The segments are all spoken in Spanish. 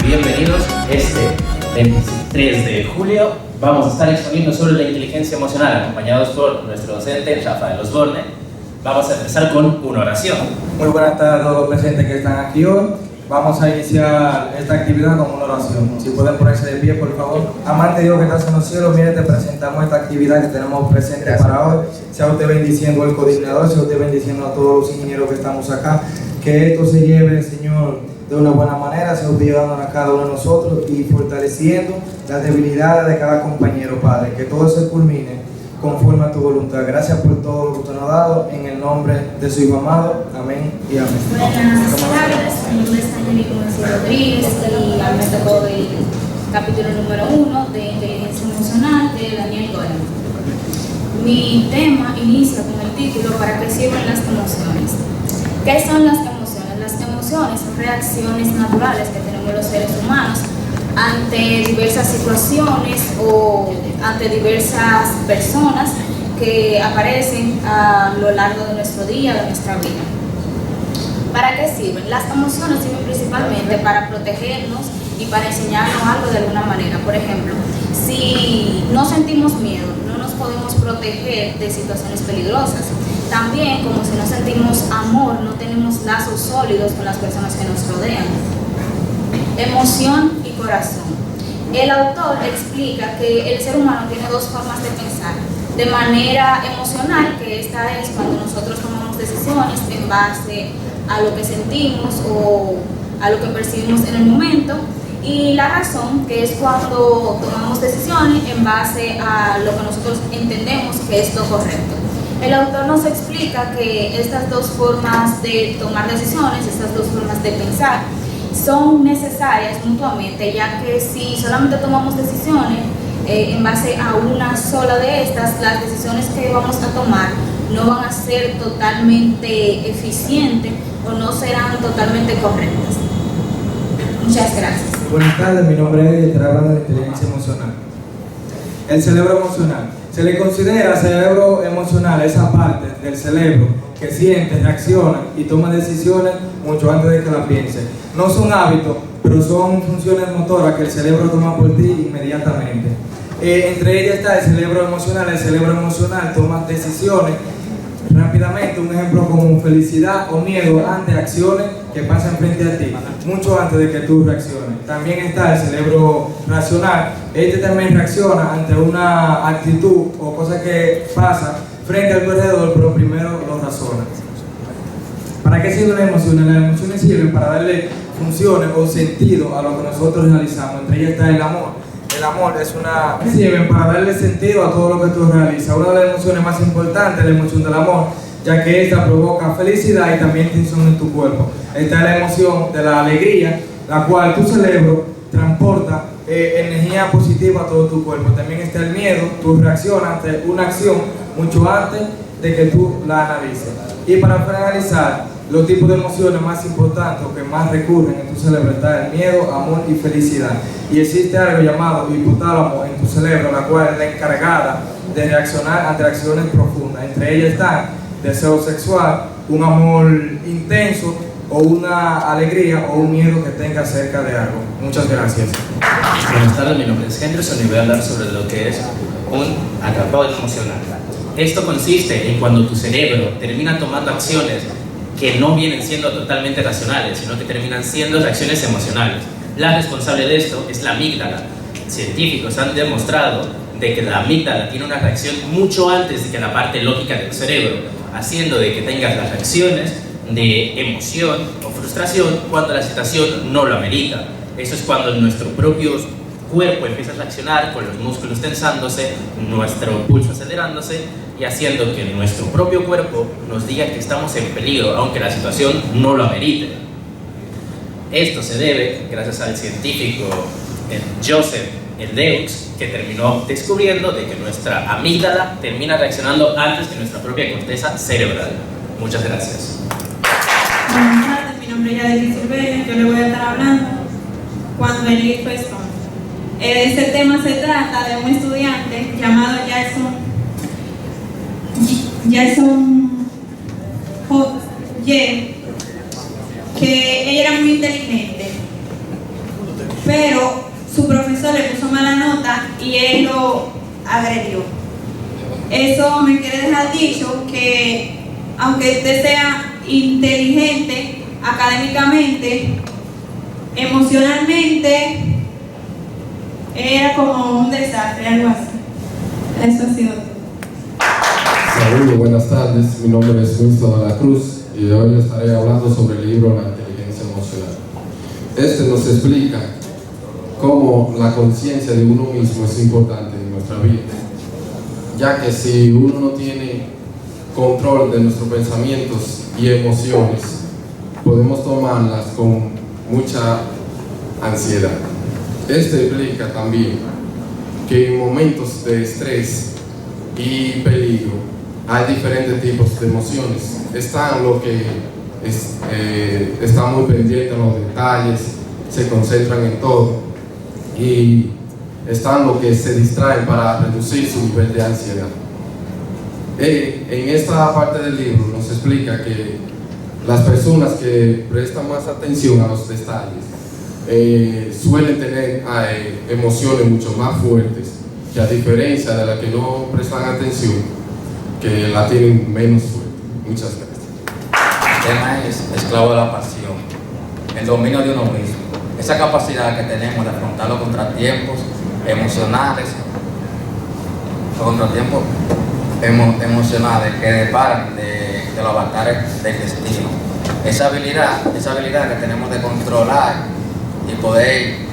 Bienvenidos. Este 23 de julio vamos a estar exponiendo sobre la inteligencia emocional, acompañados por nuestro docente Rafael Osborne. Vamos a empezar con una oración. Muy buenas tardes a todos los presentes que están aquí hoy. Vamos a iniciar esta actividad con una oración. Si pueden ponerse de pie, por favor. Amante Dios que estás en los cielos, mire, te presentamos esta actividad que tenemos presente para hoy. Sea usted bendiciendo al coordinador, sea usted bendiciendo a todos los ingenieros que estamos acá. Que esto se lleve, Señor, de una buena manera, se usted ayudando a cada uno de nosotros y fortaleciendo las debilidades de cada compañero, Padre. Que todo se culmine conforme a tu voluntad. Gracias por todo lo que usted nos ha dado, en el nombre de su Hijo amado. Amén y amén. Buenas tardes, mi nombre es Angélica Rodríguez y me tocó el capítulo número 1 de Inteligencia Emocional de Daniel Goleman. Mi tema inicia con el título ¿Para qué sirven las emociones? ¿Qué son las emociones? Las emociones son reacciones naturales que tenemos los seres humanos ante diversas situaciones o ante diversas personas que aparecen a lo largo de nuestro día, de nuestra vida. ¿Para qué sirven? Las emociones sirven principalmente para protegernos y para enseñarnos algo de alguna manera. Por ejemplo, si no sentimos miedo, no nos podemos proteger de situaciones peligrosas. También, como si no sentimos amor, no tenemos lazos sólidos con las personas que nos rodean. Emoción y corazón. El autor explica que el ser humano tiene dos formas de pensar. De manera emocional, que esta es cuando nosotros tomamos decisiones en base a lo que sentimos o a lo que percibimos en el momento. Y la razón, que es cuando tomamos decisiones en base a lo que nosotros entendemos que es lo correcto. El autor nos explica que estas dos formas de tomar decisiones, estas dos formas de pensar, son necesarias mutuamente, ya que si solamente tomamos decisiones en base a una sola de estas, las decisiones que vamos a tomar no van a ser totalmente eficientes o no serán totalmente correctas. Muchas gracias. Buenas tardes, mi nombre es Eddie, estaré hablando de inteligencia emocional. El cerebro emocional. Se le considera cerebro emocional esa parte del cerebro que siente, reacciona y toma decisiones mucho antes de que la piense. No son hábitos, pero son funciones motoras que el cerebro toma por ti inmediatamente. Entre ellas está el cerebro emocional. El cerebro emocional toma decisiones rápidamente, un ejemplo como felicidad o miedo ante acciones que pasan frente a ti, mucho antes de que tú reacciones. También está el cerebro racional. Este también reacciona ante una actitud o cosa que pasa frente a tu alrededor, pero primero lo razona. ¿Para qué sirven las emociones? Las emociones sirven para darle funciones o sentido a lo que nosotros realizamos. Entre ellas está el amor. El amor es sirven para darle sentido a todo lo que tú realizas. Una de las emociones más importantes es la emoción del amor, ya que esta provoca felicidad y también tensión en tu cuerpo. Esta es la emoción de la alegría, la cual tu cerebro transporta energía positiva a todo tu cuerpo. También está el miedo, tú reaccionas ante una acción mucho antes de que tú la analices. Y para finalizar, los tipos de emociones más importantes o que más recurren en tu cerebro está el miedo, amor y felicidad. Y existe algo llamado hipotálamo en tu cerebro, la cual es la encargada de reaccionar ante acciones profundas. Entre ellas están deseo sexual, un amor intenso o una alegría o un miedo que tenga acerca de algo. Muchas gracias. Buenas tardes, mi nombre es Henderson y voy a hablar sobre lo que es un atrapado emocional. Esto consiste en cuando tu cerebro termina tomando acciones que no vienen siendo totalmente racionales, sino que terminan siendo reacciones emocionales. La responsable de esto es la amígdala. Científicos han demostrado de que la amígdala tiene una reacción mucho antes de que la parte lógica del cerebro, haciendo de que tengas las reacciones de emoción o frustración cuando la situación no lo amerita. Eso es cuando nuestro propio cuerpo empieza a reaccionar con los músculos tensándose, nuestro pulso acelerándose y haciendo que nuestro propio cuerpo nos diga que estamos en peligro, aunque la situación no lo amerite. Esto se debe gracias al científico Joseph Deux, que terminó descubriendo de que nuestra amígdala termina reaccionando antes que nuestra propia corteza cerebral. Muchas gracias. Buenas tardes, mi nombre es Yadelyn Silva. Amelie Preston. Este tema se trata de un estudiante llamado Jason Ye, que ella era muy inteligente, pero su profesor le puso mala nota y él lo agredió. Eso me quiere dejar dicho que aunque usted sea inteligente académicamente, emocionalmente era como un desastre, algo así. Eso ha sido todo. Saludos, buenas tardes. Mi nombre es Winston de la Cruz y hoy les estaré hablando sobre el libro La inteligencia emocional. Este nos explica cómo la conciencia de uno mismo es importante en nuestra vida, ya que si uno no tiene control de nuestros pensamientos y emociones, podemos tomarlas con mucha ansiedad. Este implica también que en momentos de estrés y peligro hay diferentes tipos de emociones. Están los que están muy pendientes de los detalles, se concentran en todo, y están los que se distraen para reducir su nivel de ansiedad. En esta parte del libro nos explica que las personas que prestan más atención a los detalles suelen tener emociones mucho más fuertes, que a diferencia de las que no prestan atención, que la tienen menos fuerte. Muchas gracias. El tema es esclavo de la pasión, el dominio de uno mismo, esa capacidad que tenemos de afrontar los contratiempos emocionales, emocionales que deparan de los avatares del destino. Esa habilidad que tenemos de controlar y poder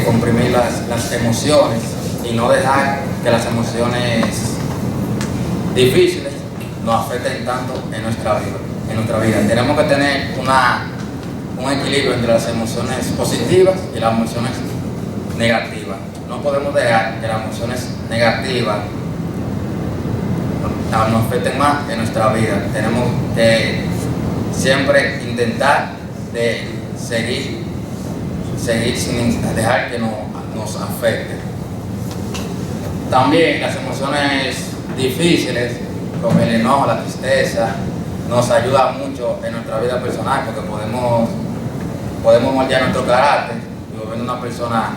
comprimir las emociones y no dejar que las emociones difíciles nos afecten tanto en nuestra vida. Tenemos que tener un equilibrio entre las emociones positivas y las emociones negativas. No podemos dejar que las emociones negativas nos afecten más en nuestra vida. Tenemos que siempre intentar de seguir sin dejar que nos afecte. También las emociones difíciles, como el enojo, la tristeza, nos ayudan mucho en nuestra vida personal, porque podemos moldear nuestro carácter y volver una persona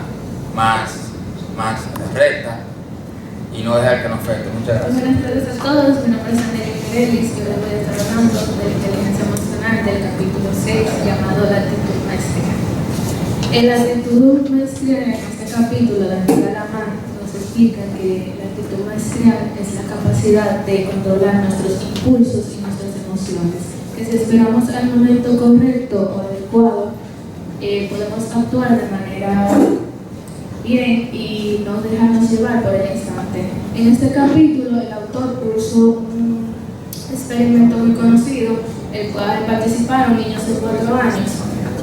más recta y no dejar que nos afecte. Muchas gracias. Buenas tardes a todos, mi nombre es Andrea Mirelis, yo les voy a estar hablando de la inteligencia emocional del capítulo 6 llamado la actitud maestría. En la actitud maestría, en este capítulo, Daniel Alamán nos explica que la actitud maestría es la capacidad de controlar nuestros impulsos y nuestras emociones, que si esperamos al momento correcto o adecuado, podemos actuar de manera bien y no dejarnos llevar por el instante. En este capítulo el autor puso un experimento muy conocido, el cual participaron niños de 4 años.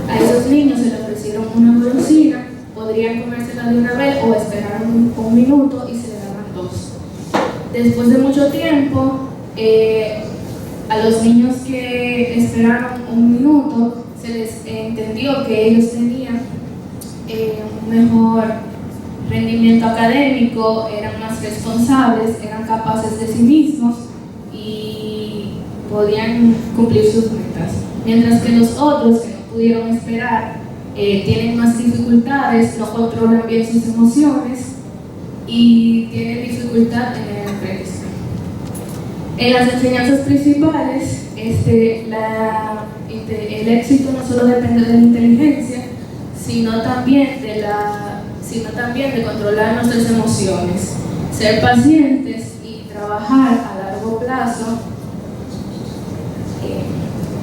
A esos niños se les ofrecieron una golosina, podrían comérsela de una vez o esperar un minuto y se le daban 2. Después de mucho tiempo, a los niños que esperaron un minuto se les entendió que ellos tenían un mejor rendimiento académico, eran más responsables, eran capaces de sí mismos y podían cumplir sus metas. Mientras que los otros que no pudieron esperar tienen más dificultades, no controlan bien sus emociones y tienen dificultad en el aprendizaje. En las enseñanzas principales, el éxito no solo depende de la inteligencia, sino también de controlar nuestras emociones, ser pacientes y trabajar a largo plazo.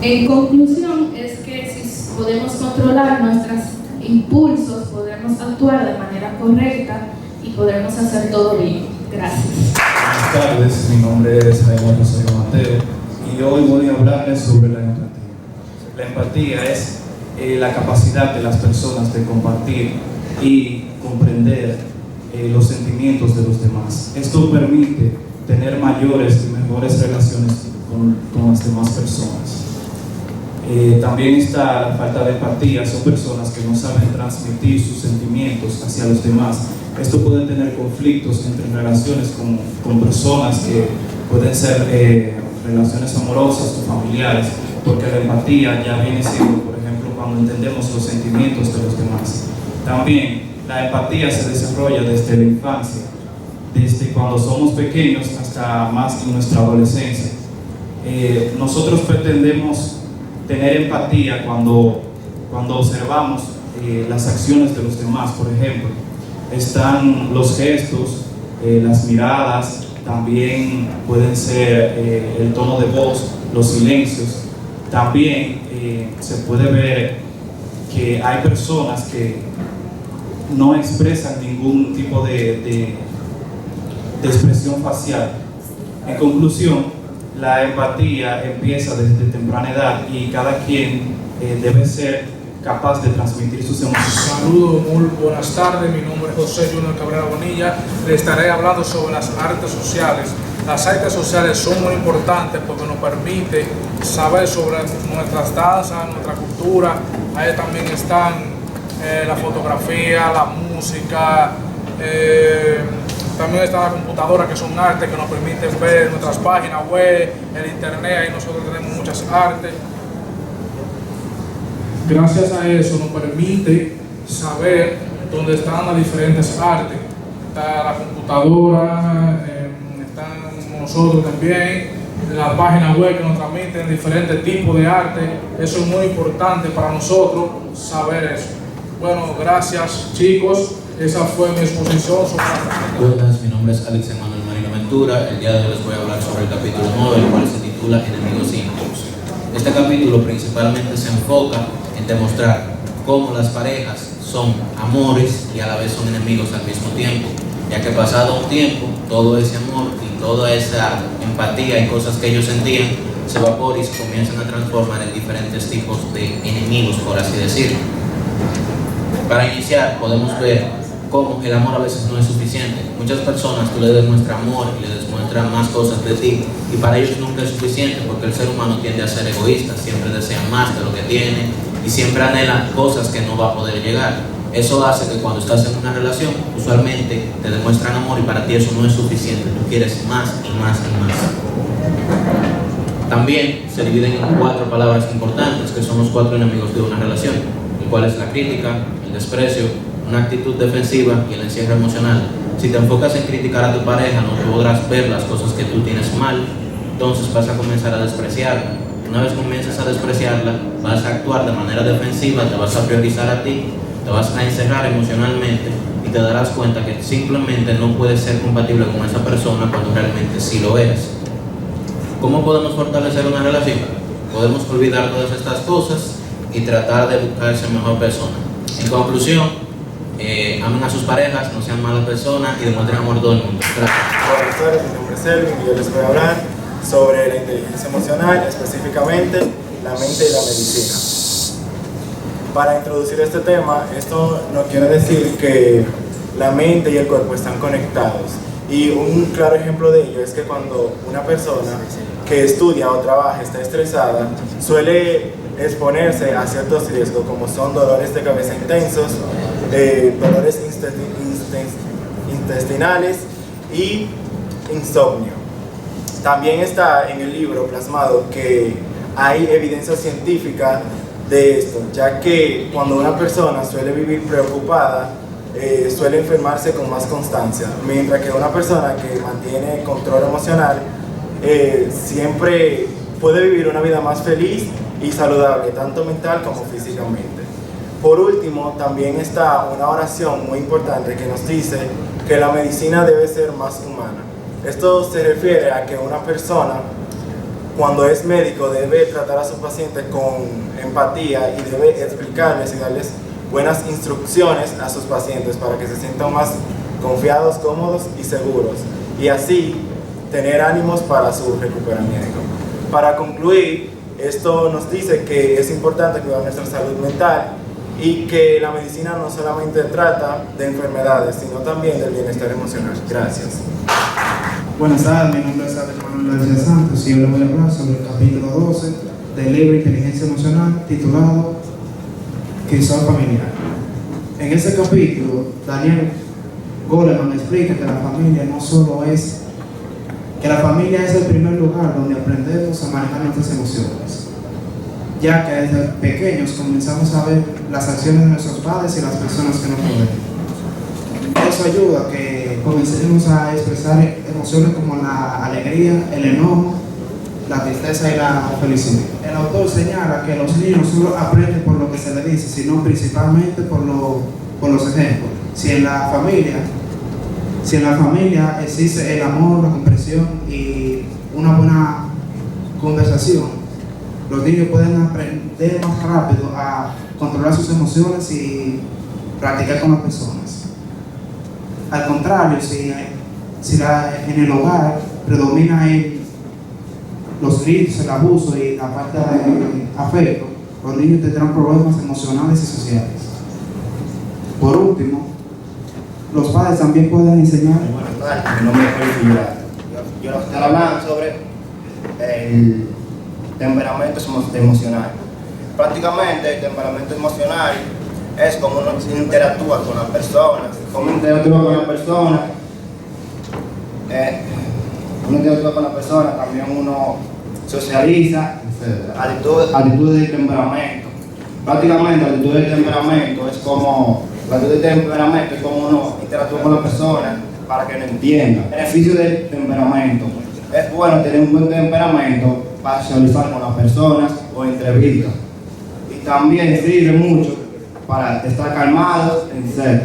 En conclusión, es que si podemos controlar nuestros impulsos, podemos actuar de manera correcta y podemos hacer todo bien. Gracias. Buenas tardes, mi nombre es Jaime José Mateo y hoy voy a hablarles sobre la empatía. La empatía es la capacidad de las personas de compartir y comprender los sentimientos de los demás. Esto permite tener mayores y mejores relaciones con las demás personas. También está la falta de empatía. Son personas que no saben transmitir sus sentimientos hacia los demás. Esto puede tener conflictos entre relaciones con personas que pueden ser relaciones amorosas o familiares, porque la empatía ya viene siendo, por ejemplo, cuando entendemos los sentimientos de los demás. También la empatía se desarrolla desde la infancia, desde cuando somos pequeños hasta más en nuestra adolescencia. Nosotros pretendemos tener empatía cuando observamos las acciones de los demás. Por ejemplo, están los gestos, las miradas, también pueden ser el tono de voz, los silencios. También se puede ver que hay personas que no expresan ningún tipo de expresión facial. En conclusión, la empatía empieza desde temprana edad y cada quien debe ser capaz de transmitir sus emociones. Saludos, muy buenas tardes. Mi nombre es José Junior Cabrera Bonilla. Le estaré hablando sobre las artes sociales. Las artes sociales son muy importantes porque nos permite saber sobre nuestras danzas, nuestra cultura. Ahí también están la fotografía, la música, también está la computadora, que son artes que nos permiten ver nuestras páginas web, el internet. Ahí nosotros tenemos muchas artes. Gracias a eso nos permite saber dónde están las diferentes artes. Está la computadora, están nosotros también, las páginas web que nos transmiten diferentes tipos de arte. Eso es muy importante para nosotros saber eso. Bueno, gracias chicos. Esa fue mi exposición sobre las artes. Buenas, mi nombre es Alex Emanuel Marino Ventura. El día de hoy les voy a hablar sobre el capítulo 9, el cual se titula Enemigos íntimos. Este capítulo principalmente se enfoca en demostrar cómo las parejas son amores y a la vez son enemigos al mismo tiempo, ya que pasado un tiempo, todo ese amor y toda esa empatía y cosas que ellos sentían se evapora y se comienzan a transformar en diferentes tipos de enemigos, por así decirlo. Para iniciar, podemos ver cómo el amor a veces no es suficiente. Muchas personas tú le demuestras amor y le demuestras más cosas de ti, y para ellos nunca es suficiente, porque el ser humano tiende a ser egoísta, siempre desea más de lo que tiene y siempre anhela cosas que no va a poder llegar. Eso hace que cuando estás en una relación, usualmente te demuestran amor y para ti eso no es suficiente, tú quieres más y más y más. También se dividen en 4 palabras importantes, que son los 4 enemigos de una relación, el cual es la crítica, el desprecio, una actitud defensiva y el encierro emocional. Si te enfocas en criticar a tu pareja, no podrás ver las cosas que tú tienes mal, entonces vas a comenzar a despreciarla. Una vez comiences a despreciarla, vas a actuar de manera defensiva, te vas a priorizar a ti, te vas a encerrar emocionalmente y te darás cuenta que simplemente no puedes ser compatible con esa persona cuando realmente sí lo eres. ¿Cómo podemos fortalecer una relación? Podemos olvidar todas estas cosas y tratar de buscarse mejor persona. En conclusión, amen a sus parejas, no sean malas personas y demuestren amor a todo el mundo. Gracias. Buenas tardes, mi nombre es Elvin y yo les voy a hablar sobre la inteligencia emocional, específicamente la mente y la medicina. Para introducir este tema, esto no quiere decir que la mente y el cuerpo están conectados. Y un claro ejemplo de ello es que cuando una persona que estudia o trabaja está estresada, suele exponerse a ciertos riesgos como son dolores de cabeza intensos, dolores intestinales y insomnio. También está en el libro plasmado que hay evidencia científica de esto, ya que cuando una persona suele vivir preocupada, suele enfermarse con más constancia, mientras que una persona que mantiene control emocional siempre puede vivir una vida más feliz y saludable, tanto mental como físicamente. Por último, también está una oración muy importante que nos dice que la medicina debe ser más humana. Esto se refiere a que una persona, cuando es médico, debe tratar a sus pacientes con empatía y debe explicarles y darles buenas instrucciones a sus pacientes para que se sientan más confiados, cómodos y seguros, y así tener ánimos para su recuperamiento. Para concluir, esto nos dice que es importante cuidar nuestra salud mental y que la medicina no solamente trata de enfermedades, sino también del bienestar emocional. Gracias. Buenas tardes, mi nombre es Alex Manuel García Santos y yo les voy a hablar sobre el capítulo 12, del libro Inteligencia Emocional titulado Crisol Familiar. En ese capítulo, Daniel Goleman explica que la familia no solo es, que la familia es el primer lugar donde aprendemos a manejar nuestras emociones, ya que desde pequeños comenzamos a ver las acciones de nuestros padres y las personas que nos rodean. Eso ayuda a que comencemos a expresar emociones como la alegría, el enojo, la tristeza y la felicidad. El autor señala que los niños no solo aprenden por lo que se les dice, sino principalmente por los ejemplos. Si en la familia existe el amor, la comprensión y una buena conversación, los niños pueden aprender más rápido a controlar sus emociones y practicar con las personas. Al contrario, si en el hogar predomina los gritos, el abuso y la falta de afecto, los niños tendrán problemas emocionales y sociales. Por último, los padres también pueden enseñar. Buenas tardes, mi nombre es Jorge Figueroa. Yo les estoy hablando sobre el temperamento emocional. Prácticamente el temperamento emocional es como uno interactúa con las personas. Como uno interactúa con las personas, también uno socializa, actitudes del temperamento. Prácticamente la actitud del temperamento es como uno interactúa con las personas para que lo entiendan. Beneficio del temperamento: es bueno tener un buen temperamento para socializar con las personas o entrevistas, y también sirve mucho para estar calmados, etc.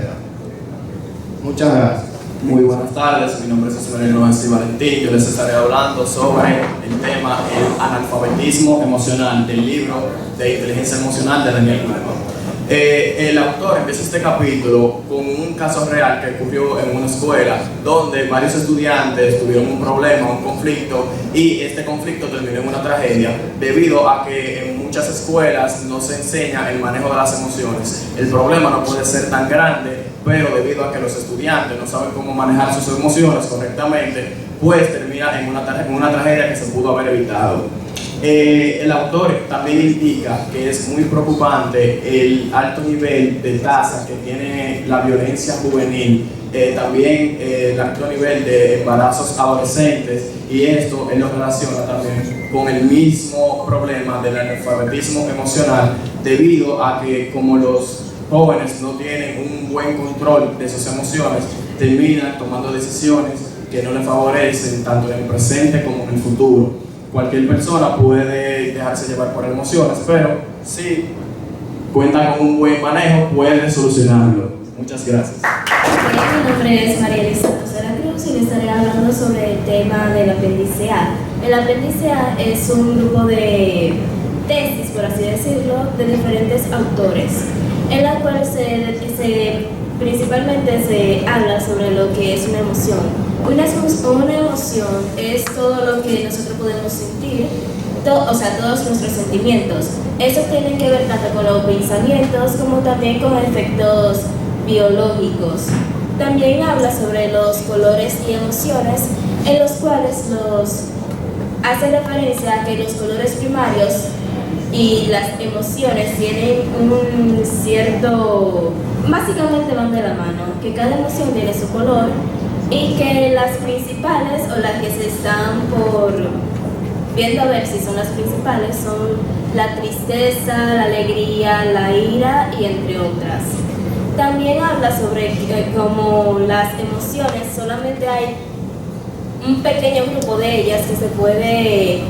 Muchas gracias. Muy buenas tardes, mi nombre es José Manuel Novenci Valentín. Yo les estaré hablando sobre el tema el analfabetismo emocional del libro de Inteligencia Emocional de Daniel Goleman. El autor empieza este capítulo con un caso real que ocurrió en una escuela donde varios estudiantes tuvieron un problema, un conflicto, y este conflicto terminó en una tragedia debido a que en muchas escuelas no se enseña el manejo de las emociones. El problema no puede ser tan grande, pero debido a que los estudiantes no saben cómo manejar sus emociones correctamente, pues termina en una tragedia que se pudo haber evitado. El autor también indica que es muy preocupante el alto nivel de tasa que tiene la violencia juvenil, también el alto nivel de embarazos adolescentes, y esto él lo relaciona también con el mismo problema del analfabetismo emocional, debido a que como los jóvenes no tienen un buen control de sus emociones, terminan tomando decisiones que no les favorecen tanto en el presente como en el futuro. Cualquier persona puede dejarse llevar por emociones, pero si cuenta con un buen manejo, puede solucionarlo. Muchas gracias. Mi nombre es María Elisa de la Cruz y les estaré hablando sobre el tema del apéndice A. El apéndice A es un grupo de tesis, por así decirlo, de diferentes autores, en la cual principalmente se habla sobre lo que es una emoción. Una emoción es todo lo que nosotros podemos sentir, todos nuestros sentimientos. Eso tiene que ver tanto con los pensamientos como también con efectos biológicos. También habla sobre los colores y emociones, en los cuales hace referencia a que los colores primarios y las emociones tienen un cierto, básicamente van de la mano, que cada emoción tiene su color, y que las principales, o las que se están viendo a ver si son las principales, son la tristeza, la alegría, la ira y entre otras. También habla sobre como las emociones, solamente hay un pequeño grupo de ellas que se puede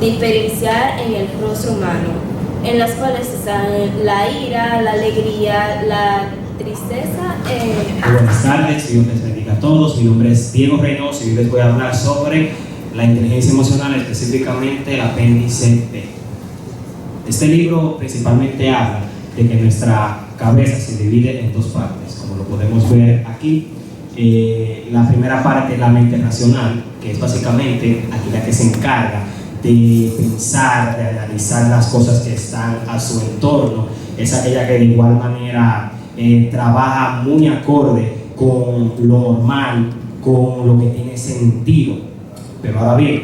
diferenciar en el rostro humano, en las cuales están la ira, la alegría, la tristeza. Buenas tardes, Dios les bendiga a todos. Mi nombre es Diego Reynoso y hoy les voy a hablar sobre la inteligencia emocional, específicamente el apéndice B. Este libro principalmente habla de que nuestra cabeza se divide en dos partes, como lo podemos ver aquí. La primera parte es la mente racional, que es básicamente aquella que se encarga de pensar, de analizar las cosas que están a su entorno. Es aquella que de igual manera trabaja muy acorde con lo normal, con lo que tiene sentido. Pero ahora bien,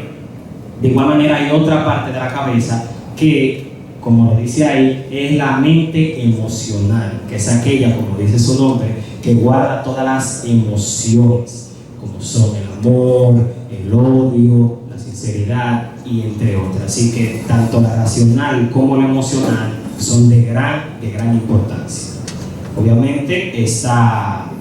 de igual manera hay otra parte de la cabeza que, como lo dice ahí, es la mente emocional, que es aquella, como dice su nombre, que guarda todas las emociones, como son el amor, el odio, la sinceridad y entre otras. Así que tanto la racional como la emocional son de gran importancia. Obviamente estas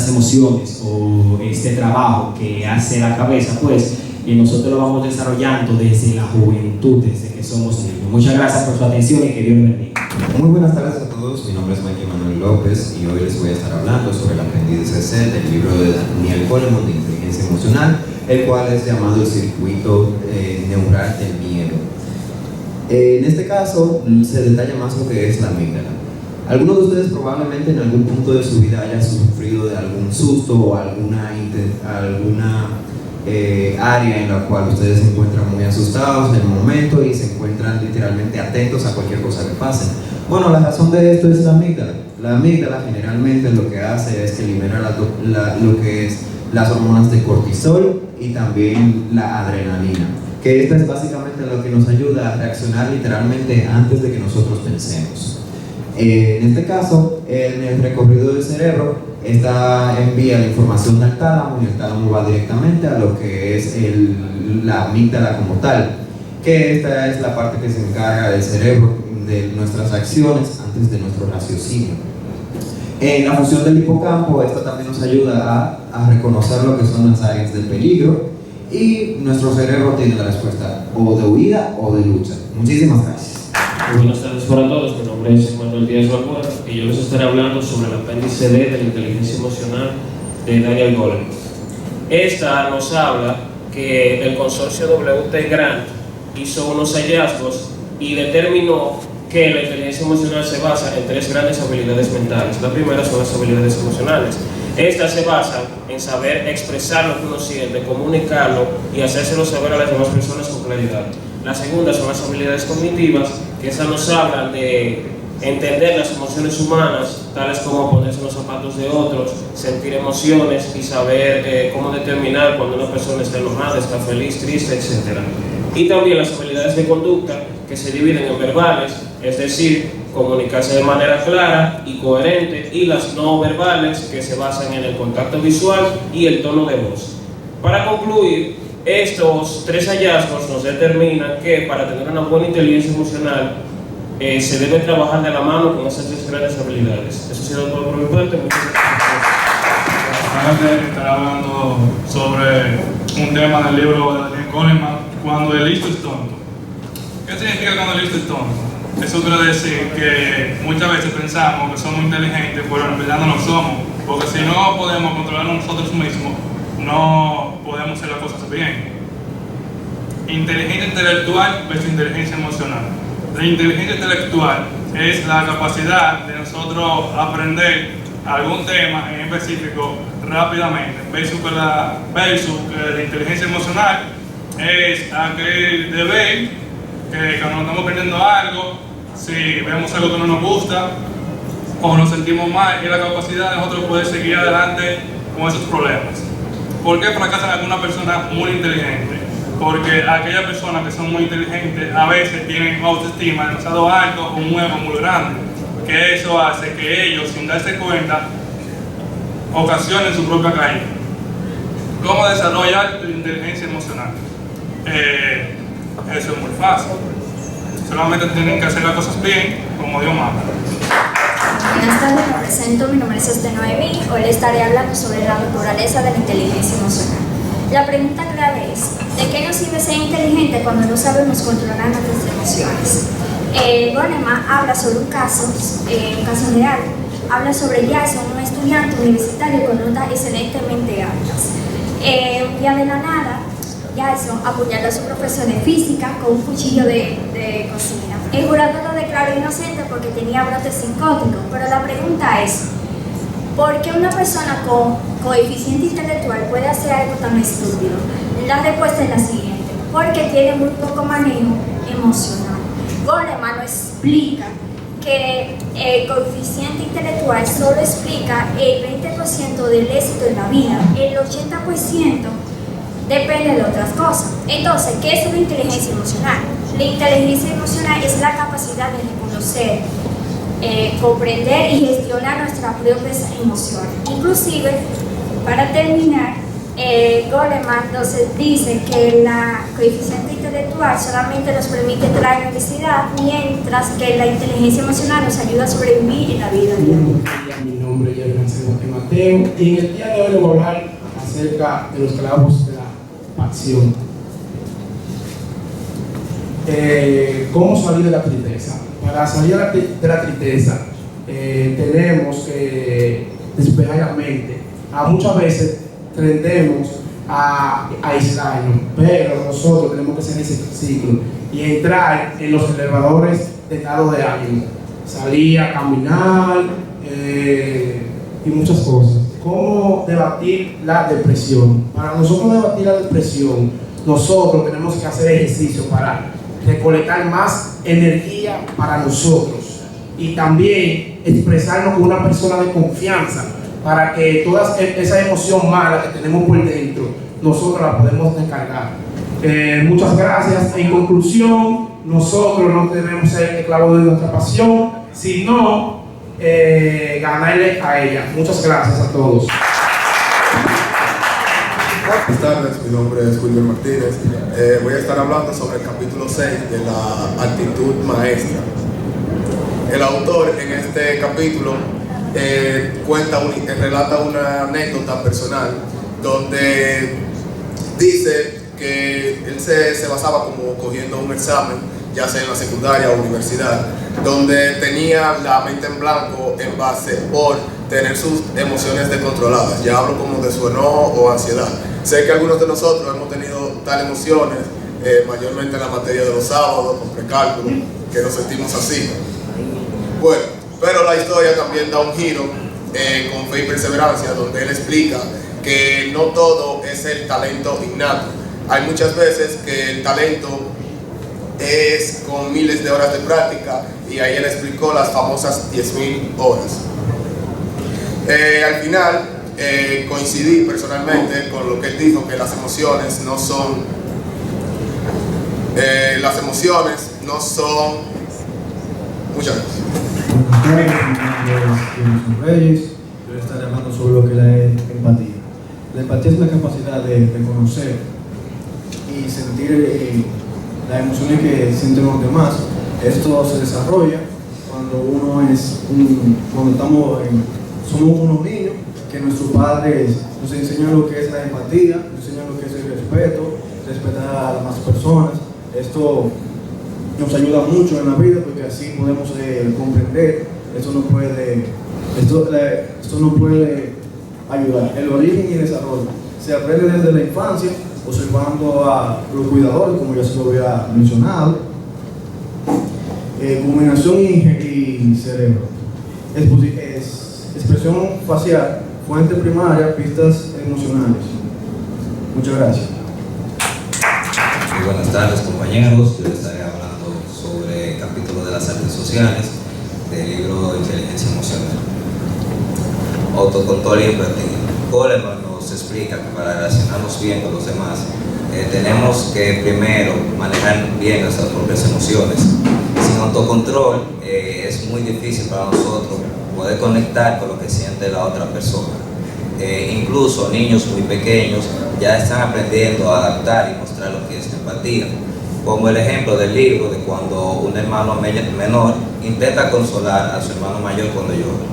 emociones o este trabajo que hace la cabeza, pues nosotros lo vamos desarrollando desde la juventud, desde que somos niños. Muchas gracias por su atención y que Dios les bendiga. Muy buenas tardes a todos, mi nombre es Michael Manuel López y hoy les voy a estar hablando sobre el aprendizaje del libro de Daniel Goleman de inteligencia emocional, el cual es llamado el circuito neural del miedo. En este caso se detalla más lo que es la amígdala. Algunos de ustedes probablemente en algún punto de su vida hayan sufrido de algún susto o alguna área en la cual ustedes se encuentran muy asustados en el momento y se encuentran literalmente atentos a cualquier cosa que pase. Bueno, la razón de esto es la amígdala. La amígdala generalmente lo que hace es que libera lo que es las hormonas de cortisol y también la adrenalina, que esta es básicamente lo que nos ayuda a reaccionar literalmente antes de que nosotros pensemos. En este caso, en el recorrido del cerebro, esta envía la información al tálamo y el tálamo va directamente a lo que es la amígdala como tal, que esta es la parte que se encarga del cerebro de nuestras acciones antes de nuestro raciocinio. En la función del hipocampo, esta también nos ayuda a reconocer lo que son las áreas del peligro y nuestro cerebro tiene la respuesta o de huida o de lucha. Muchísimas gracias. Muy buenas tardes para todos, mi nombre es Manuel Díaz Balbuena y yo les estaré hablando sobre el apéndice D de la inteligencia emocional de Daniel Goleman. Esta nos habla que el consorcio WT Grant hizo unos hallazgos y determinó que la inteligencia emocional se basa en 3 grandes habilidades mentales. La primera son las habilidades emocionales. Estas se basan en saber expresar lo que uno siente, comunicarlo y hacérselo saber a las demás personas con claridad. La segunda son las habilidades cognitivas, que esas nos hablan de entender las emociones humanas, tales como ponerse en los zapatos de otros, sentir emociones y saber cómo determinar cuando una persona está enojada, está feliz, triste, etc. Y también las habilidades de conducta, que se dividen en verbales, es decir, comunicarse de manera clara y coherente, y las no verbales, que se basan en el contacto visual y el tono de voz. Para concluir, estos 3 hallazgos nos determinan que para tener una buena inteligencia emocional se debe trabajar de la mano con esas 3 grandes habilidades. Eso ha sido todo por mi parte. Muchas gracias. Vamos a estar hablando sobre un tema del libro de Daniel Goleman, cuando el listo es tonto. ¿Qué significa cuando el listo es tonto? Eso quiere decir que muchas veces pensamos que somos inteligentes, pero en realidad no lo somos, porque si no podemos controlarnos nosotros mismos, no podemos hacer las cosas bien. Inteligencia intelectual versus inteligencia emocional. La inteligencia intelectual es la capacidad de nosotros aprender algún tema en específico rápidamente, versus que la inteligencia emocional es aquel deber que cuando estamos aprendiendo algo, si vemos algo que no nos gusta o nos sentimos mal, es la capacidad de nosotros poder seguir adelante con esos problemas. ¿Por qué fracasan algunas personas muy inteligentes? Porque aquellas personas que son muy inteligentes a veces tienen autoestima demasiado alto o un ego muy grande, que eso hace que ellos, sin darse cuenta, ocasionen su propia caída. ¿Cómo desarrollar la inteligencia emocional? Eso es muy fácil. Solamente tienen que hacer las cosas bien, como Dios manda. Buenas tardes, me presento, mi nombre es Esther Noemí. Hoy les estaré hablando sobre la naturaleza de la inteligencia emocional. La pregunta clave es, ¿de qué nos sirve ser inteligente cuando no sabemos controlar nuestras emociones? Goleman habla sobre un caso real. Habla sobre Jason, un estudiante universitario con notas excelentemente altas. Un día de la nada, Jason apuñaló a su profesor de física con un cuchillo de cocina. El jurado lo declaró inocente porque tenía brotes psicóticos, pero la pregunta es, ¿por qué una persona con coeficiente intelectual puede hacer algo tan estúpido? La respuesta es la siguiente, porque tiene muy poco manejo emocional. Goleman nos explica que el coeficiente intelectual solo explica el 20% del éxito en la vida, el 80% depende de otras cosas. Entonces, ¿qué es una inteligencia emocional? La inteligencia emocional es la capacidad de reconocer, comprender y gestionar nuestras propias emociones. Inclusive, para terminar, Goleman nos dice que la coeficiente intelectual solamente nos permite traer felicidad, mientras que la inteligencia emocional nos ayuda a sobrevivir en la vida diaria. Mi nombre es Yerjan Mateo y en el día de hoy les voy a hablar acerca de los clavos de la pasión. ¿Cómo salir de la tristeza? Para salir de la tristeza tenemos que despejar la mente. Muchas veces tendemos a aislarnos, pero nosotros tenemos que hacer ese ciclo y entrar en los elevadores de estado de ánimo, salir a caminar y muchas cosas. ¿Cómo debatir la depresión? Para nosotros debatir la depresión, nosotros tenemos que hacer ejercicio para recolectar más energía para nosotros y también expresarnos con una persona de confianza para que toda esa emoción mala que tenemos por dentro nosotros la podemos descargar. Muchas gracias. En conclusión, nosotros no debemos ser esclavos de nuestra pasión, sino ganarle a ella. Muchas gracias a todos. Buenas tardes, mi nombre es Wilmer Martínez. Voy a estar hablando sobre el capítulo 6 de la actitud maestra. El autor en este capítulo relata una anécdota personal donde dice que él se basaba como cogiendo un examen, ya sea en la secundaria o universidad, donde tenía la mente en blanco en base por tener sus emociones descontroladas. Ya hablo como de su enojo o ansiedad. Sé que algunos de nosotros hemos tenido tales emociones, mayormente en la materia de los sábados, con precálculo, que nos sentimos así. Bueno, pero la historia también da un giro con fe y perseverancia, donde él explica que no todo es el talento innato. Hay muchas veces que el talento es con miles de horas de práctica, y ahí él explicó las famosas 10.000 horas. Al final, coincidí personalmente con lo que él dijo, que las emociones no son muchas gracias. Reyes, yo les estaré hablando sobre lo que es la empatía. La empatía es la capacidad de reconocer y sentir las emociones que sienten los demás. Esto se desarrolla cuando somos unos niños, que nuestros padres nos enseñan lo que es la empatía, nos enseñan lo que es el respeto, respetar a las demás personas. Esto nos ayuda mucho en la vida porque así podemos comprender. Esto nos puede ayudar. El origen y el desarrollo se aprende desde la infancia, observando a los cuidadores, como ya se lo había mencionado. Combinación y cerebro. Expresión facial, fuente primaria, pistas emocionales. Muchas gracias. Muy buenas tardes, compañeros. Yo les estaré hablando sobre el capítulo de las artes sociales del libro de Inteligencia Emocional. Autocontrol y empatía. Goleman nos explica que para relacionarnos bien con los demás tenemos que primero manejar bien nuestras propias emociones. Sin autocontrol es muy difícil para nosotros poder conectar con lo que siente la otra persona. Incluso niños muy pequeños ya están aprendiendo a adaptar y mostrar lo que es empatía. Como el ejemplo del libro de cuando un hermano menor intenta consolar a su hermano mayor cuando llora.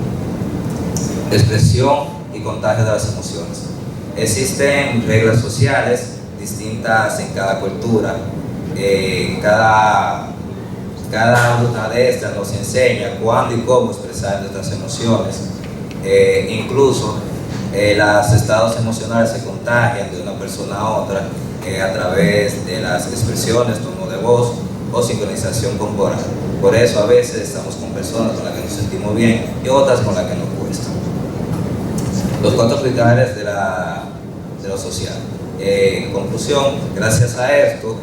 Expresión y contagio de las emociones. Existen reglas sociales distintas en cada cultura. Cada una de estas nos enseña cuándo y cómo expresar nuestras emociones. Incluso los estados emocionales se contagian de una persona a otra a través de las expresiones, tono de voz o sincronización corporal. Por eso a veces estamos con personas con las que nos sentimos bien y otras con las que nos cuesta. Los 4 pilares de lo social. En conclusión, gracias a esto,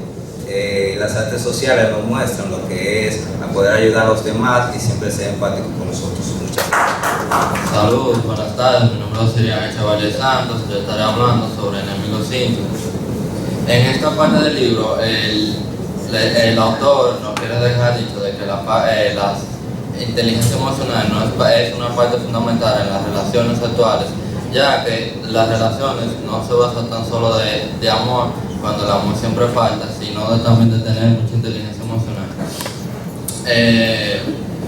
las artes sociales nos muestran lo que es a poder ayudar a los demás y siempre ser empático con nosotros. Muchas gracias. Saludos, buenas tardes. Mi nombre es Sirian Chavalle Santos. Yo estaré hablando sobre Enemigo 5. En esta parte del libro, el el autor nos quiere dejar dicho de que la inteligencia emocional es una parte fundamental en las relaciones actuales, ya que las relaciones no se basan tan solo de amor, cuando el amor siempre falta, sino también de tener mucha inteligencia emocional.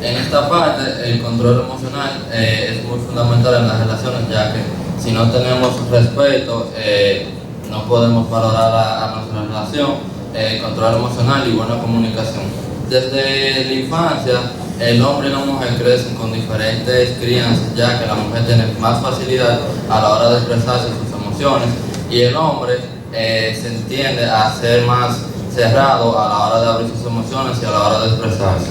En esta parte, el control emocional es muy fundamental en las relaciones, ya que si no tenemos respeto, no podemos valorar a nuestra relación. Control emocional y buena comunicación. Desde la infancia, el hombre y la mujer crecen con diferentes crianzas, ya que la mujer tiene más facilidad a la hora de expresarse sus emociones y el hombre se entiende a ser más cerrado a la hora de abrir sus emociones y a la hora de expresarse.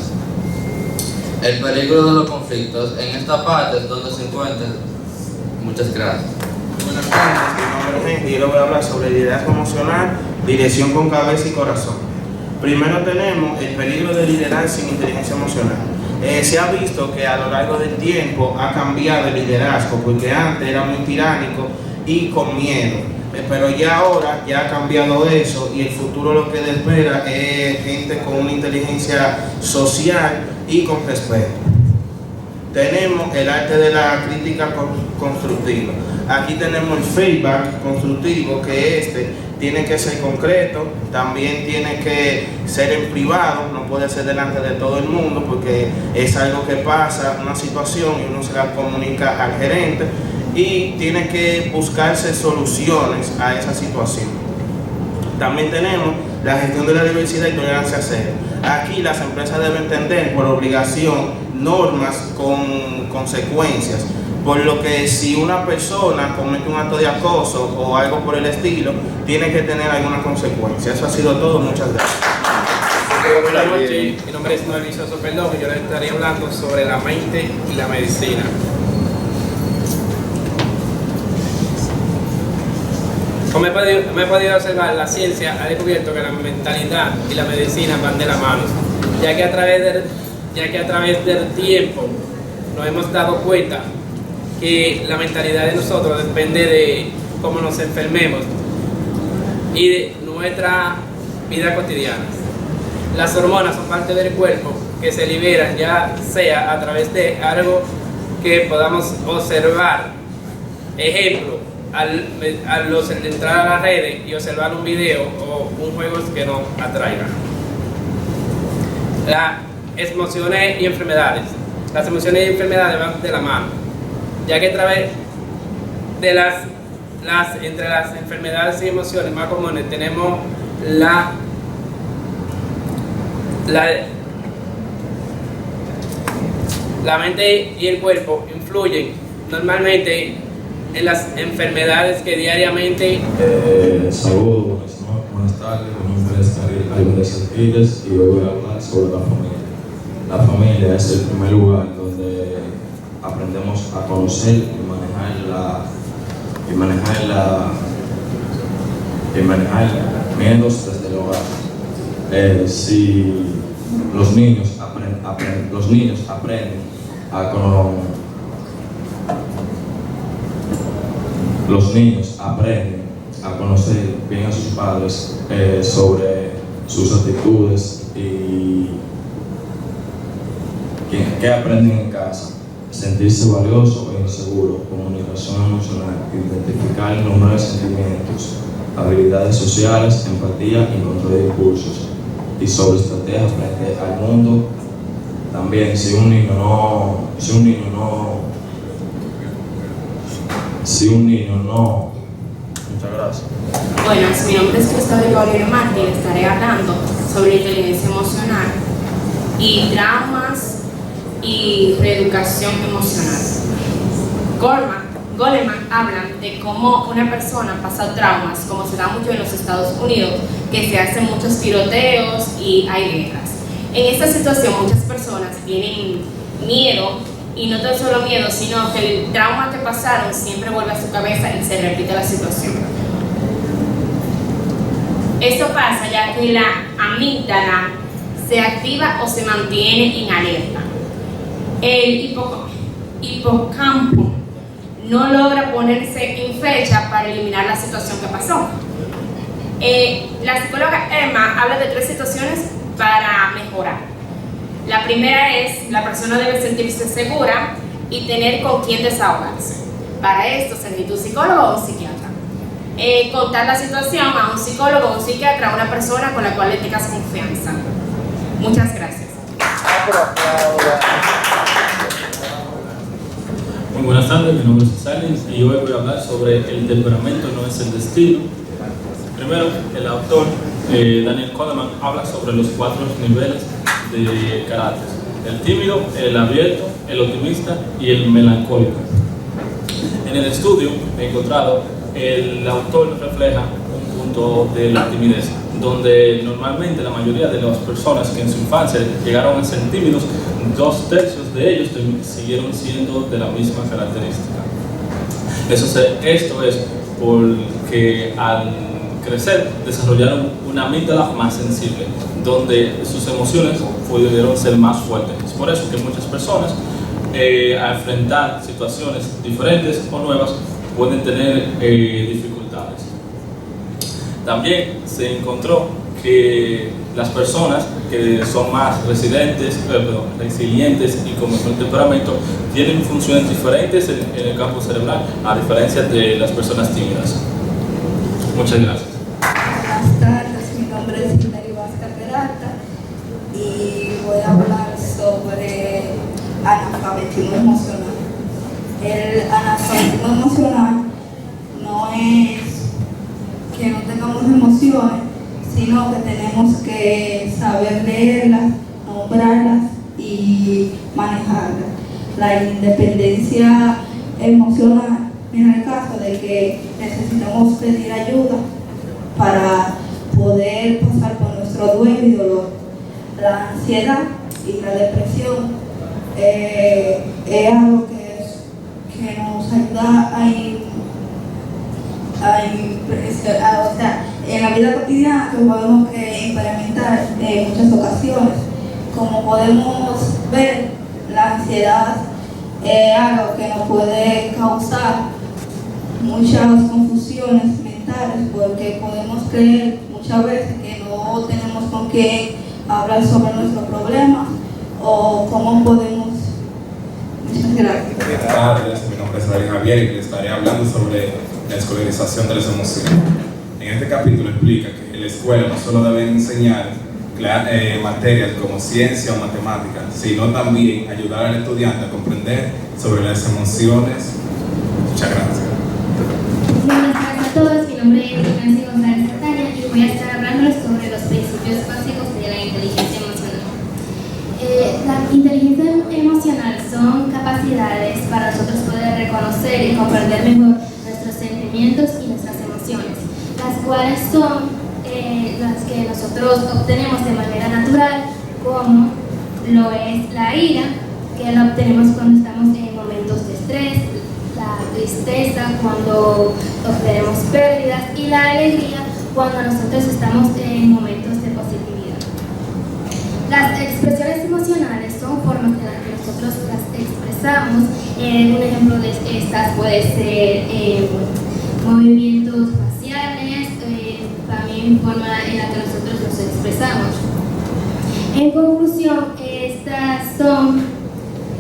El peligro de los conflictos, en esta parte es donde se encuentra. Muchas gracias. Buenas tardes, mi nombre es Henry y yo le voy a hablar sobre liderazgo emocional, dirección con cabeza y corazón. Primero tenemos el peligro de liderar sin inteligencia emocional. Se ha visto que a lo largo del tiempo ha cambiado el liderazgo, porque antes era muy tiránico y con miedo, pero ya ahora ya ha cambiado eso y el futuro lo que le espera es gente con una inteligencia social y con respeto. Tenemos el arte de la crítica constructiva. Aquí tenemos el feedback constructivo, que tiene que ser concreto, también tiene que ser en privado, no puede ser delante de todo el mundo porque es algo que pasa, una situación y uno se la comunica al gerente y tiene que buscarse soluciones a esa situación. También tenemos la gestión de la diversidad y tolerancia cero. Aquí las empresas deben tener por obligación normas con consecuencias, por lo que si una persona comete un acto de acoso o algo por el estilo, tiene que tener alguna consecuencia. Eso ha sido todo, muchas gracias. Buenas noches, mi nombre es Noel Vicioso Perdón y yo les estaría hablando sobre la mente y la medicina. Como he podido observar, la ciencia ha descubierto que la mentalidad y la medicina van de la mano, ya que a través del tiempo nos hemos dado cuenta que la mentalidad de nosotros depende de cómo nos enfermemos y de nuestra vida cotidiana. Las hormonas son parte del cuerpo que se liberan, ya sea a través de algo que podamos observar. Ejemplo, al entrar a las redes y observar un video o un juego que nos atraiga. Las emociones y enfermedades. Las emociones y enfermedades van de la mano, ya que a través de entre las enfermedades y emociones más comunes tenemos la mente y el cuerpo influyen normalmente en las enfermedades que diariamente... Saludos, buenas tardes, mi nombre es Álvarez Aquiles y hoy voy a hablar sobre la familia. La familia es el primer lugar donde aprendemos a conocer y miedos desde el hogar. Si los niños aprenden a conocer bien a sus padres sobre sus actitudes y qué aprenden en casa, sentirse valioso e inseguro, comunicación emocional, identificar los nuevos sentimientos, habilidades sociales, empatía y control de impulsos, y sobre estrategias frente al mundo. También si un niño no, muchas gracias. Buenas, mi nombre es Cristóbal Gabriel Martí y les estaré hablando sobre inteligencia emocional y traumas y reeducación emocional. Goleman habla de cómo una persona pasa traumas, como se da mucho en los Estados Unidos, que se hacen muchos tiroteos y hay guerras. En esta situación muchas personas tienen miedo, y no tan solo miedo, sino que el trauma que pasaron siempre vuelve a su cabeza y se repite la situación. Esto pasa ya que la amígdala se activa o se mantiene en alerta. El hipocampo no logra ponerse en fecha para eliminar la situación que pasó. La psicóloga Emma habla de 3 situaciones para mejorar. La primera es, la persona debe sentirse segura y tener con quién desahogarse. Para esto se necesita un psicólogo o un psiquiatra. Contar la situación a un psicólogo o un psiquiatra, a una persona con la cual le tengas confianza. Muchas gracias. Muy buenas tardes, mi nombre es Salins y hoy voy a hablar sobre el temperamento no es el destino. Primero, el autor Daniel Goleman habla sobre los 4 niveles de carácter: el tímido, el abierto, el optimista y el melancólico. En el estudio he encontrado el autor refleja un punto de la timidez, donde normalmente la mayoría de las personas que en su infancia llegaron a ser tímidos, 2/3 de ellos siguieron siendo de la misma característica. Esto es porque al crecer desarrollaron una amígdala más sensible, donde sus emociones pudieron ser más fuertes. Es por eso que muchas personas al enfrentar situaciones diferentes o nuevas pueden tener dificultades. También se encontró que las personas que son más resilientes y con mejor temperamento tienen funciones diferentes en el campo cerebral, a diferencia de las personas tímidas. Muchas gracias. Buenas tardes, mi nombre es Hilary Vázquez Peralta y voy a hablar sobre analfabetismo emocional. El analfabetismo emocional no es que no tengamos emociones, sino que tenemos que saber leerlas, nombrarlas y manejarlas. La independencia emocional, en el caso de que necesitamos pedir ayuda para poder pasar por nuestro duelo y dolor. La ansiedad y la depresión es algo que nos ayuda o sea, en la vida cotidiana que podemos implementar en muchas ocasiones. Como podemos ver, la ansiedad es algo que nos puede causar muchas confusiones mentales, porque podemos creer muchas veces que no tenemos con qué hablar sobre nuestros problemas o cómo podemos. Muchas gracias. Buenas tardes, mi nombre es David Javier y les estaré hablando sobre la escolarización de las emociones. En este capítulo explica que en la escuela no solo deben enseñar materias como ciencia o matemáticas, sino también ayudar al estudiante a comprender sobre las emociones. Muchas gracias. Buenas tardes a todos, mi nombre es Nancy González Catania y voy a estar hablando sobre los principios básicos de la inteligencia emocional. La inteligencia emocional son capacidades para nosotros poder reconocer y comprender mejor nuestros sentimientos y nuestras emociones, las cuales son las que nosotros obtenemos de manera natural, como lo es la ira, que la obtenemos cuando estamos en momentos de estrés, la tristeza cuando obtenemos pérdidas y la alegría cuando nosotros estamos en momentos de positividad. Las expresiones emocionales son formas en las que nosotros las expresamos. Un ejemplo de estas puede ser movimientos faciales, también forma en la que nosotros nos expresamos. En conclusión, estas son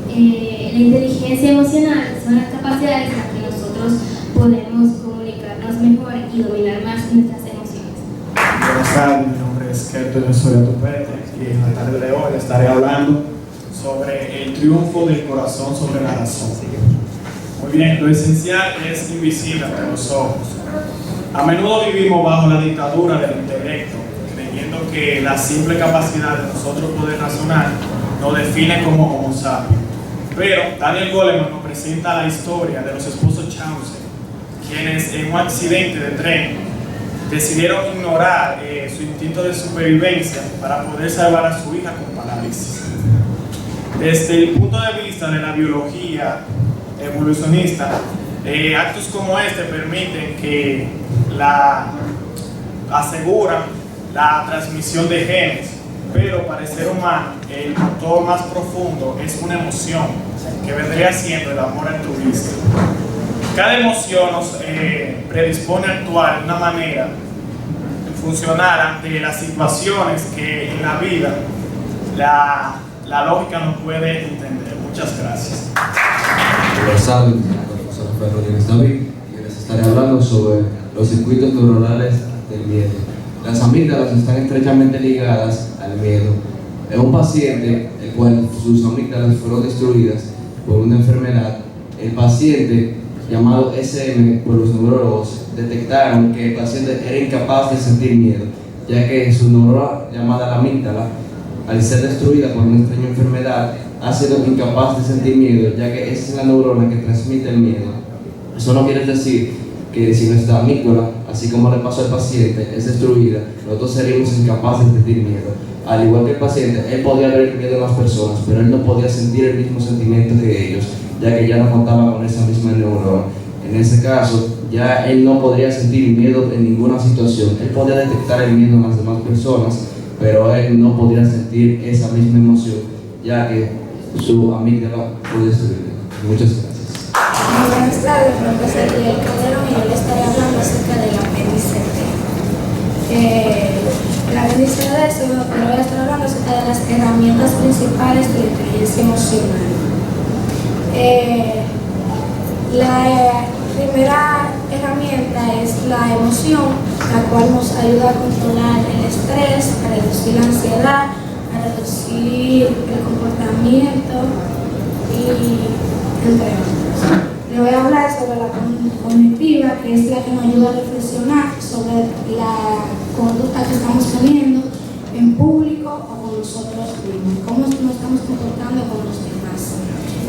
la inteligencia emocional, son las capacidades en las que nosotros podemos comunicarnos mejor y dominar más nuestras emociones. Buenas tardes, mi nombre es Kerton Soria Tupete y en la tarde de hoy estaré hablando sobre el triunfo del corazón sobre la razón. Muy bien, lo esencial es invisible ante los ojos. A menudo vivimos bajo la dictadura del intelecto, creyendo que la simple capacidad de nosotros poder razonar nos define como Homo sapiens. Pero Daniel Goleman nos presenta la historia de los esposos Chaucer, quienes en un accidente de tren decidieron ignorar su instinto de supervivencia para poder salvar a su hija con parálisis. Desde el punto de vista de la biología evolucionista, actos como este permiten que aseguran la transmisión de genes, pero para el ser humano el motor más profundo es una emoción que vendría siendo el amor altruista. Cada emoción nos predispone a actuar de una manera funcional ante las situaciones que en la vida la lógica no puede entender. Muchas gracias. Conversado, profesor Rafael Rodríguez David, y les estaré hablando sobre los circuitos neuronales del miedo. Las amígdalas están estrechamente ligadas al miedo. En un paciente, el cual sus amígdalas fueron destruidas por una enfermedad, el paciente, llamado SM por los neurólogos, detectaron que el paciente era incapaz de sentir miedo, ya que su neurona llamada la amígdala, al ser destruida por una extraña enfermedad, ha sido incapaz de sentir miedo, ya que esa es la neurona que transmite el miedo. Eso no quiere decir que si nuestra amígdala, así como le pasó al paciente, es destruida, nosotros seríamos incapaces de sentir miedo. Al igual que el paciente, él podía ver el miedo en las personas, pero él no podía sentir el mismo sentimiento que ellos, ya que ya no contaba con esa misma neurona. En ese caso, ya él no podría sentir miedo en ninguna situación. Él podía detectar el miedo en las demás personas, pero él no podría sentir esa misma emoción, ya que su amígdala fue destruida. Muchas gracias. Buenas tardes, profesor Miguel Calderón, y yo le estaré hablando acerca del apéndice D. El apéndice D, le voy a estar hablando acerca de las herramientas principales de la inteligencia emocional. La primera herramienta es la emoción, la cual nos ayuda a controlar el estrés, a reducir la ansiedad, a reducir el comportamiento y entre otros. Le voy a hablar sobre la cognitiva, que es la que nos ayuda a reflexionar sobre la conducta que estamos teniendo en público o con nosotros mismos, cómo nos estamos comportando con los demás.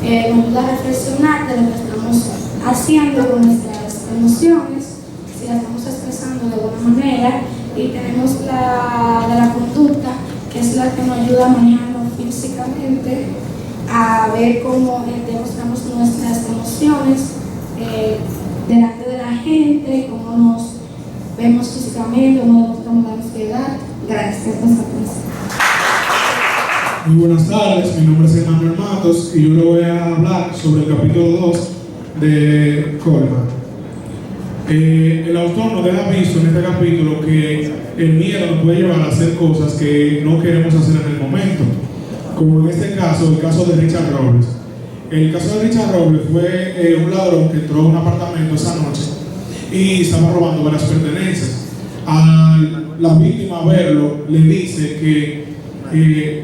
Nos ayuda a reflexionar de lo que estamos haciendo con nuestras emociones, si las estamos expresando de alguna manera, y tenemos la de la conducta, que es la que nos ayuda a manejarnos físicamente, a ver cómo demostramos nuestras emociones delante de la gente, cómo nos vemos físicamente, cómo demostramos la ansiedad. Gracias por su atención. Muy buenas tardes, mi nombre es Emanuel Matos y yo le voy a hablar sobre el capítulo 2 de Coleman. El autor nos deja visto en este capítulo que el miedo nos puede llevar a hacer cosas que no queremos hacer en el momento, como en este caso, el caso de Richard Robles. El caso de Richard Robles fue un ladrón que entró a un apartamento esa noche y estaba robando varias pertenencias. A la víctima verlo, le dice que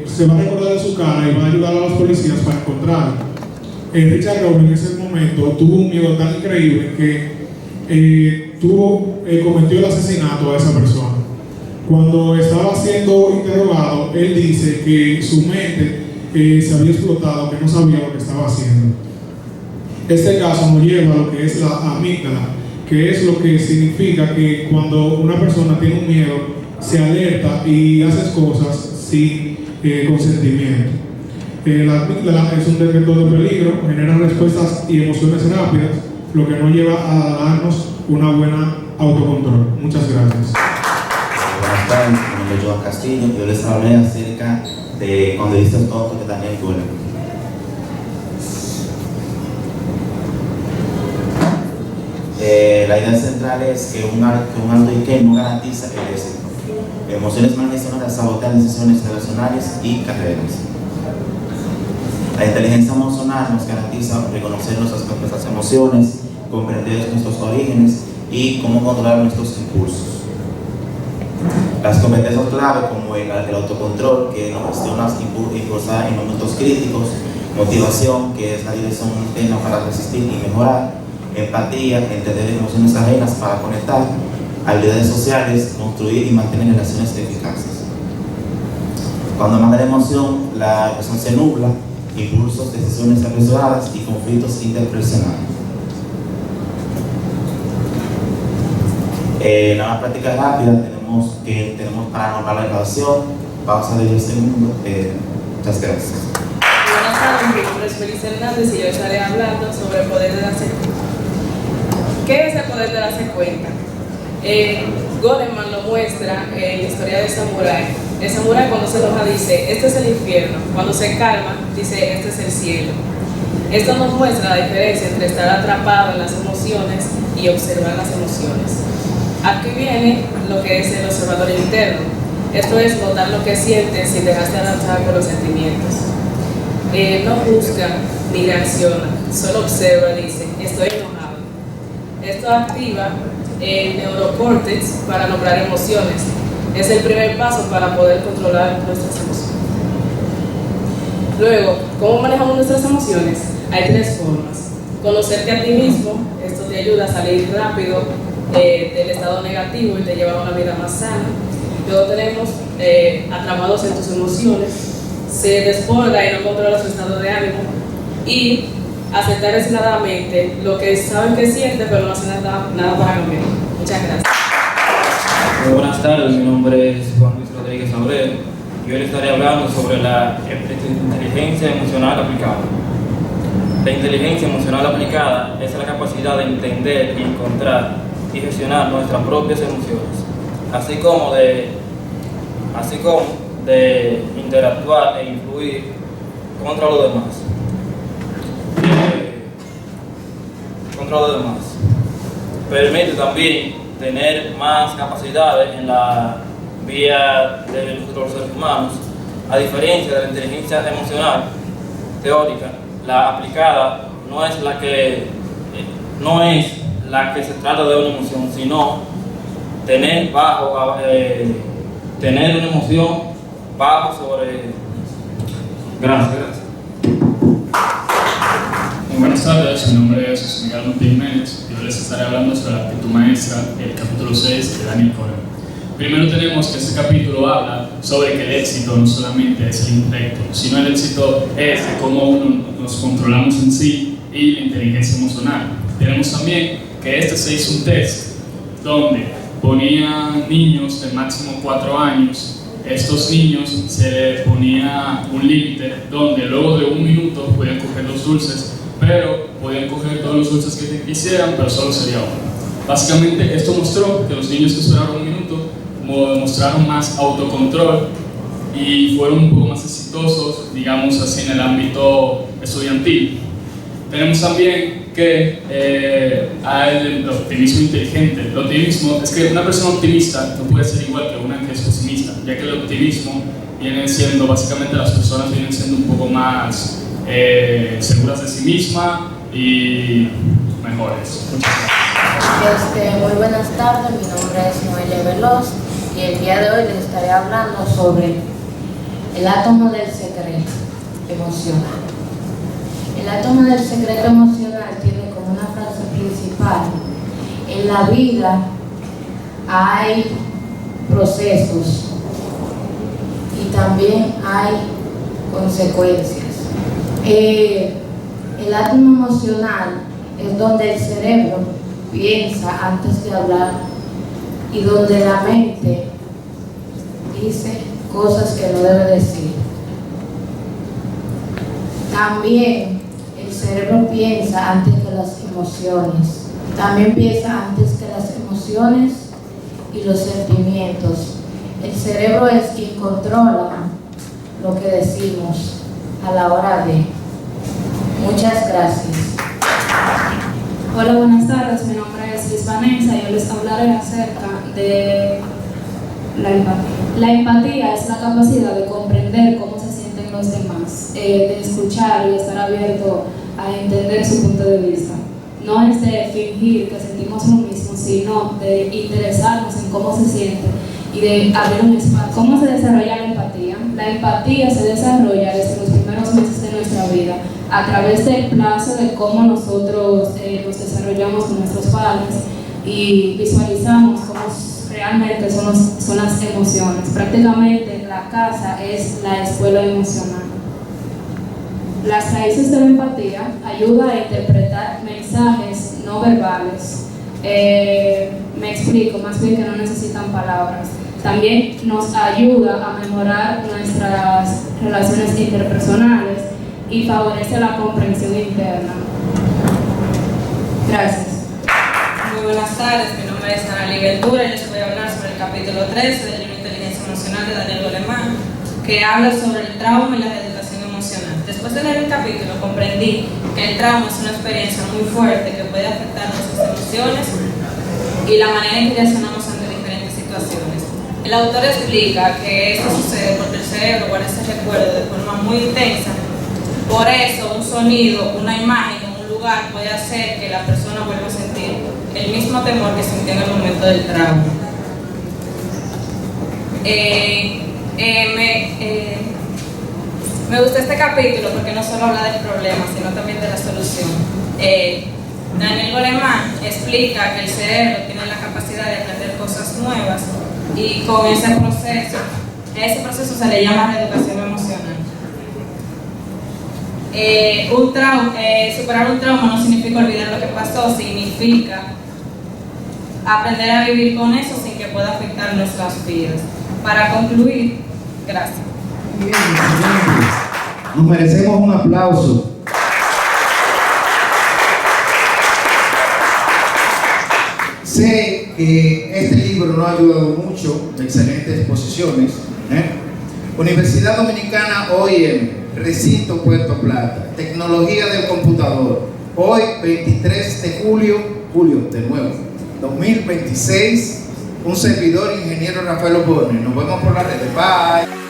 se va a recordar de su cara y va a ayudar a los policías para encontrarlo. Richard Robles en ese momento tuvo un miedo tan increíble que cometió el asesinato a esa persona. Cuando estaba siendo interrogado, él dice que su mente se había explotado, que no sabía lo que estaba haciendo. Este caso nos lleva a lo que es la amígdala, que es lo que significa que cuando una persona tiene un miedo, se alerta y hace cosas sin consentimiento. La amígdala es un detector de peligro, genera respuestas y emociones rápidas, lo que nos lleva a darnos una buena autocontrol. Muchas gracias. Buenas tardes, mi nombre es Joan Castillo y yo les hablé acerca de cuando dice el tonto de Daniel Goleman. La idea central es que un alto IQ no garantiza el éxito. Emociones mal gestionadas sabotean decisiones relacionales y carreras. La inteligencia emocional nos garantiza reconocer nuestras emociones, comprender nuestros orígenes y cómo controlar nuestros impulsos. Las competencias clave como el autocontrol, que nos gestiona impulsar en momentos críticos, motivación, que es la dirección interna para resistir y mejorar, empatía, entender emociones ajenas para conectar, habilidades sociales, construir y mantener relaciones eficaces. Cuando manda la emoción, la persona se nubla, impulsos, decisiones apresuradas y conflictos interpersonales. En la práctica rápida tenemos paranormalización, pausa de 10 segundos. Muchas gracias. Buenas tardes, mi nombre es Feliz Hernández y yo estaré hablando sobre el poder de darse cuenta. ¿Qué es el poder de darse cuenta? Goleman lo muestra en la historia del samurái. El samurái cuando se enoja dice, este es el infierno. Cuando se calma, dice, este es el cielo. Esto nos muestra la diferencia entre estar atrapado en las emociones y observar las emociones. Aquí viene lo que es el observador interno. Esto es notar lo que sientes sin dejarse arrastrar por los sentimientos. No juzga ni reacciona, solo observa y dice, estoy enojado. Esto activa el neurocórtex para nombrar emociones. Es el primer paso para poder controlar nuestras emociones. Luego, ¿cómo manejamos nuestras emociones? Hay 3 formas. Conocerte a ti mismo, esto te ayuda a salir rápido del estado negativo y te lleva a una vida más sana. Luego tenemos atrapados en tus emociones, se desborda y no controla su estado de ánimo, y aceptar resignadamente lo que saben que siente pero no hace nada para cambiar. Muchas gracias. Buenas tardes, mi nombre es Juan Luis Rodríguez Abreu y hoy les estaré hablando sobre la inteligencia emocional aplicada. La inteligencia emocional aplicada es la capacidad de entender y encontrar y gestionar nuestras propias emociones, así como de interactuar e influir contra los demás. Permite también tener más capacidades en la vía de nosotros los seres humanos. A diferencia de la inteligencia emocional teórica, la aplicada no es la que se trata de una emoción, sino tener una emoción bajo sobre... Gracias. Muy buenas tardes, mi nombre es José Miguel Montijiménez y hoy les estaré hablando sobre la actitud maestra, el capítulo 6 de Daniel Kahneman. Primero tenemos que este capítulo habla sobre que el éxito no solamente es el intelecto, sino el éxito es de cómo nos controlamos en sí y la inteligencia emocional. Tenemos también que se hizo un test donde ponían niños de máximo 4 años. Estos niños se les ponía un límite donde luego de 1 minuto podían coger los dulces, pero podían coger todos los dulces que quisieran, pero solo sería uno. Básicamente esto mostró que los niños que esperaron 1 minuto mostraron más autocontrol y fueron un poco más exitosos, digamos así, en el ámbito estudiantil. Tenemos también que hay el optimismo inteligente. El optimismo es que una persona optimista no puede ser igual que una que es pesimista, ya que el optimismo viene siendo, básicamente las personas vienen siendo un poco más seguras de sí mismas y mejores. Muchas gracias. Muy buenas tardes, mi nombre es Noelia Veloz y el día de hoy les estaré hablando sobre el átomo del secreto emocional. El átomo del secreto emocional tiene como una frase principal: en la vida hay procesos y también hay consecuencias. El átomo emocional es donde el cerebro piensa antes de hablar y donde la mente dice cosas que no debe decir. También el cerebro piensa antes que las emociones. También piensa antes que las emociones y los sentimientos. El cerebro es quien controla lo que decimos a la hora de. Muchas gracias. Hola, buenas tardes. Mi nombre es Liz Vanessa y yo les hablaré acerca de la empatía. La empatía es la capacidad de comprender cómo se sienten los demás, de escuchar y estar abierto a entender su punto de vista. No es de fingir que sentimos lo mismo, sino de interesarnos en cómo se siente y de abrir un espacio. ¿Cómo se desarrolla la empatía? La empatía se desarrolla desde los primeros meses de nuestra vida, a través del plazo de cómo nosotros nos desarrollamos con nuestros padres y visualizamos cómo realmente son las emociones. Prácticamente la casa es la escuela emocional. Las raíces de la empatía ayudan a interpretar mensajes no verbales. Me explico, más bien que no necesitan palabras. También nos ayuda a mejorar nuestras relaciones interpersonales y favorece la comprensión interna. Gracias. Muy buenas tardes, mi nombre es Ana Ventura y les voy a hablar sobre el capítulo 13 del libro Inteligencia Emocional de Daniel Goleman, que habla sobre el trauma y la educación emocional. Después de leer el capítulo comprendí que el trauma es una experiencia muy fuerte que puede afectar nuestras emociones y la manera en que reaccionamos El autor explica que esto sucede porque el cerebro guarda ese recuerdo de forma muy intensa. Por eso, un sonido, una imagen en un lugar puede hacer que la persona vuelva a sentir el mismo temor que sintió en el momento del trauma. Me gusta este capítulo porque no solo habla del problema, sino también de la solución. Daniel Goleman explica que el cerebro tiene la capacidad de aprender cosas nuevas y con ese proceso se le llama reeducación emocional. Superar un trauma no significa olvidar lo que pasó, significa aprender a vivir con eso sin que pueda afectar nuestras vidas. Para concluir, gracias. Bien. Nos merecemos un aplauso. Sé que este libro nos ha ayudado mucho, excelentes exposiciones. Universidad Dominicana OIM, Recinto Puerto Plata, Tecnología del Computador. Hoy, 23 de julio de nuevo, 2026, un servidor, ingeniero Rafael Oborne. Nos vemos por las redes. Bye.